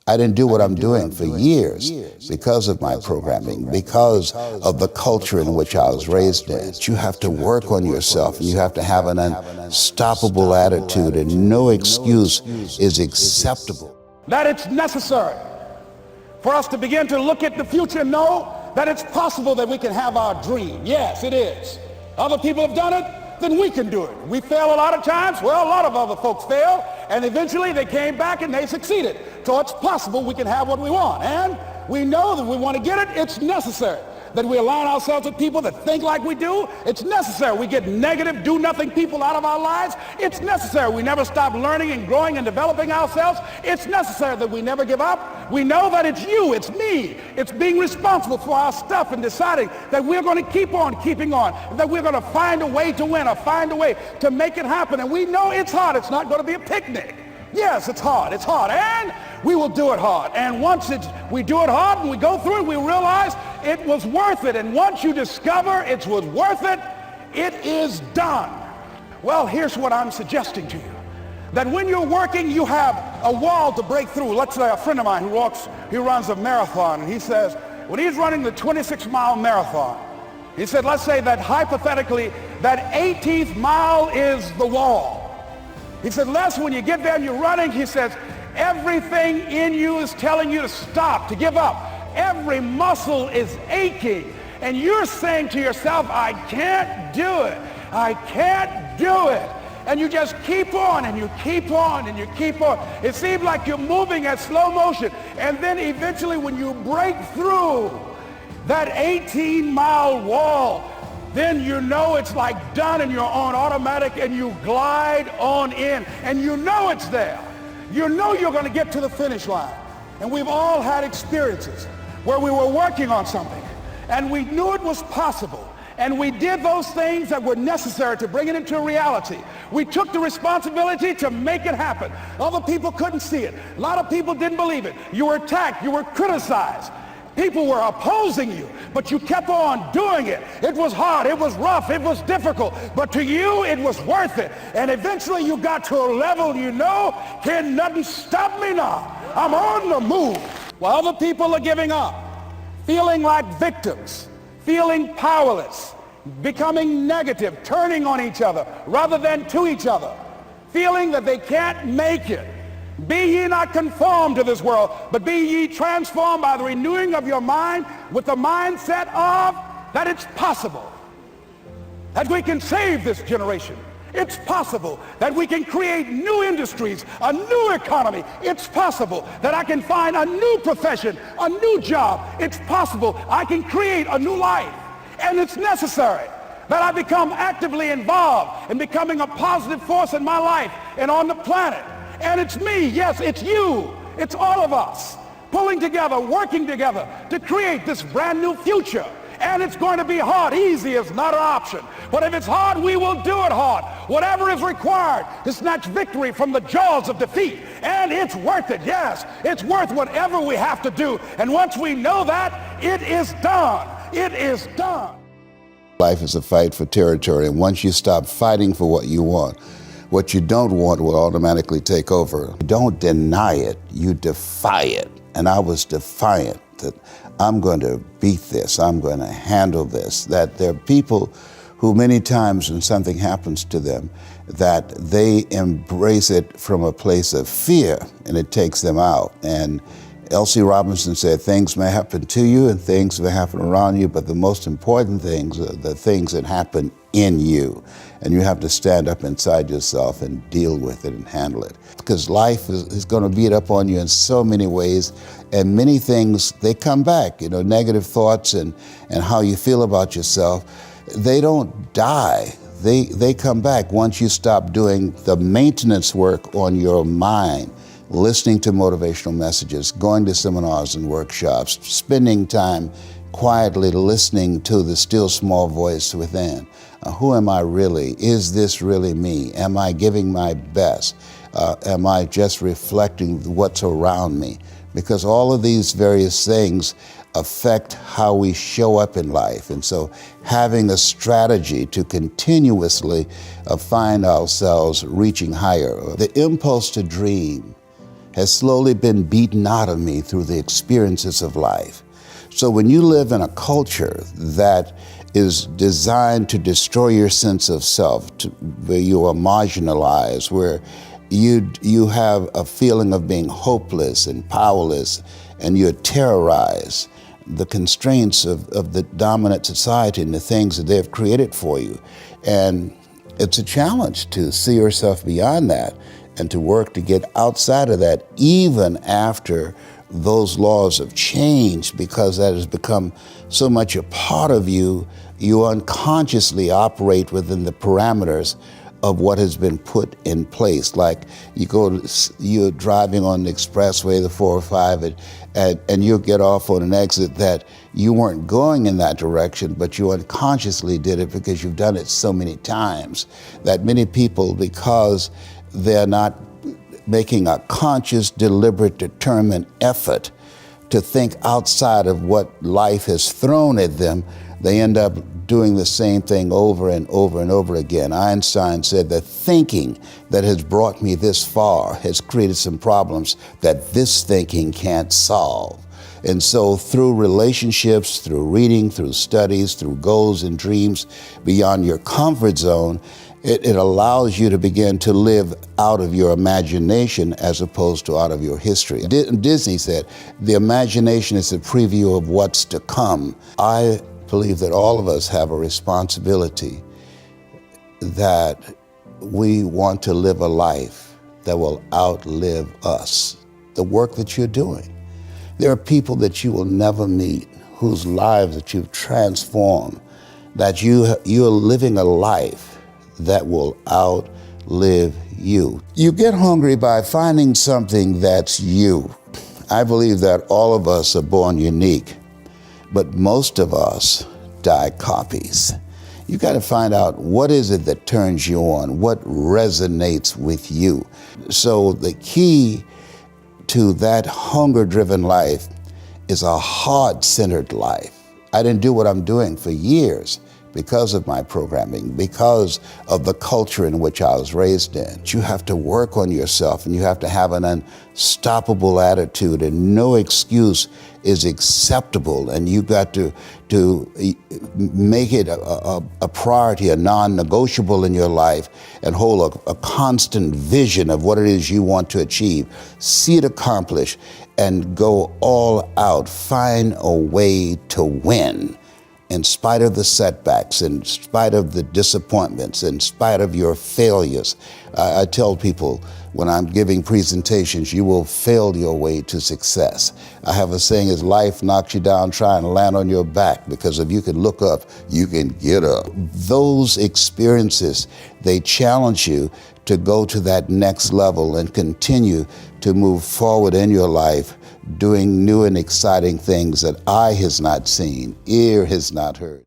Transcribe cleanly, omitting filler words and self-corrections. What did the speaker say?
I didn't do what I'm doing for years because of my programming, because of the culture in which I was raised in. You have to work on yourself, and you have to have an unstoppable attitude, and no excuse is acceptable. That it's necessary for us to begin to look at the future and know that it's possible that we can have our dream. Yes, it is. Other people have done it, then we can do it. We fail a lot of times. Well, a lot of other folks fail, and eventually they came back and they succeeded. So it's possible we can have what we want. And we know that we want to get it. It's necessary that we align ourselves with people that think like we do. It's necessary we get negative, do-nothing people out of our lives. It's necessary we never stop learning and growing and developing ourselves. It's necessary that we never give up. We know that it's you, it's me. It's being responsible for our stuff and deciding that we're going to keep on keeping on, that we're going to find a way to win or find a way to make it happen. And we know it's hard. It's not going to be a picnic. Yes, it's hard, and we will do it hard. And once we do it hard and we go through it, we realize it was worth it. And once you discover it was worth it, it is done. Well, here's what I'm suggesting to you. That when you're working, you have a wall to break through. Let's say a friend of mine who runs a marathon, and he says, when he's running the 26-mile marathon, he said, let's say that hypothetically, that 18th mile is the wall. He said, Les, when you get there and you're running, he says, everything in you is telling you to stop, to give up. Every muscle is aching. And you're saying to yourself, I can't do it. I can't do it. And you just keep on and you keep on and you keep on. It seems like you're moving at slow motion. And then eventually when you break through that 18-mile wall, then you know it's like done and you're on automatic and you glide on in and you know it's there. You know you're going to get to the finish line. And we've all had experiences where we were working on something and we knew it was possible. And we did those things that were necessary to bring it into reality. We took the responsibility to make it happen. Other people couldn't see it. A lot of people didn't believe it. You were attacked. You were criticized. People were opposing you, but you kept on doing it. It was hard, it was rough, it was difficult, but to you, it was worth it. And eventually you got to a level you know, can nothing stop me now. I'm on the move. While other people are giving up, feeling like victims, feeling powerless, becoming negative, turning on each other rather than to each other, feeling that they can't make it. Be ye not conformed to this world, but be ye transformed by the renewing of your mind with the mindset of that it's possible that we can save this generation. It's possible that we can create new industries, a new economy. It's possible that I can find a new profession, a new job. It's possible I can create a new life. And it's necessary that I become actively involved in becoming a positive force in my life and on the planet. And it's me, yes, it's you, it's all of us, pulling together, working together to create this brand new future. And it's going to be hard. Easy is not an option. But if it's hard, we will do it hard. Whatever is required to snatch victory from the jaws of defeat. And it's worth it, yes. It's worth whatever we have to do. And once we know that, it is done. It is done. Life is a fight for territory, and once you stop fighting for what you want, what you don't want will automatically take over. You don't deny it, you defy it. And I was defiant that I'm going to beat this, I'm going to handle this. That there are people who many times when something happens to them, that they embrace it from a place of fear and it takes them out. And L.C. Robinson said, things may happen to you and things may happen around you, but the most important things are the things that happen in you. And you have to stand up inside yourself and deal with it and handle it. Because life is going to beat up on you in so many ways, and many things, they come back. You know, negative thoughts and how you feel about yourself, they don't die. They come back once you stop doing the maintenance work on your mind, listening to motivational messages, going to seminars and workshops, spending time quietly listening to the still small voice within. Who am I really? Is this really me? Am I giving my best? Am I just reflecting what's around me? Because all of these various things affect how we show up in life. And so having a strategy to continuously find ourselves reaching higher. The impulse to dream has slowly been beaten out of me through the experiences of life. So when you live in a culture that is designed to destroy your sense of self, where you are marginalized, where you have a feeling of being hopeless and powerless, and you're terrorized, the constraints of the dominant society and the things that they've created for you. And it's a challenge to see yourself beyond that and to work to get outside of that, even after those laws have changed, because that has become so much a part of you. You unconsciously operate within the parameters of what has been put in place. Like you're driving on the expressway, the 405, and you'll get off on an exit that you weren't going in that direction, but you unconsciously did it because you've done it so many times that many people, because they're not making a conscious, deliberate, determined effort to think outside of what life has thrown at them, they end up doing the same thing over and over and over again. Einstein said that thinking that has brought me this far has created some problems that this thinking can't solve. And so through relationships, through reading, through studies, through goals and dreams beyond your comfort zone, it allows you to begin to live out of your imagination as opposed to out of your history. Disney said, the imagination is a preview of what's to come. I believe that all of us have a responsibility that we want to live a life that will outlive us. The work that you're doing. There are people that you will never meet, whose lives that you've transformed, that you're living a life that will outlive you. You get hungry by finding something that's you. I believe that all of us are born unique, but most of us die copies. You got to find out what is it that turns you on, what resonates with you. So the key to that hunger-driven life is a heart-centered life. I didn't do what I'm doing for years because of my programming, because of the culture in which I was raised in. You have to work on yourself, and you have to have an unstoppable attitude, and no excuse is acceptable, and you got to make it a priority, a non-negotiable in your life, and hold a constant vision of what it is you want to achieve. See it accomplished, and go all out. Find a way to win. In spite of the setbacks, in spite of the disappointments, in spite of your failures. I tell people when I'm giving presentations, you will fail your way to success. I have a saying, as life knocks you down, try and land on your back, because if you can look up, you can get up. Those experiences, they challenge you to go to that next level and continue to move forward in your life, doing new and exciting things that eye has not seen, ear has not heard.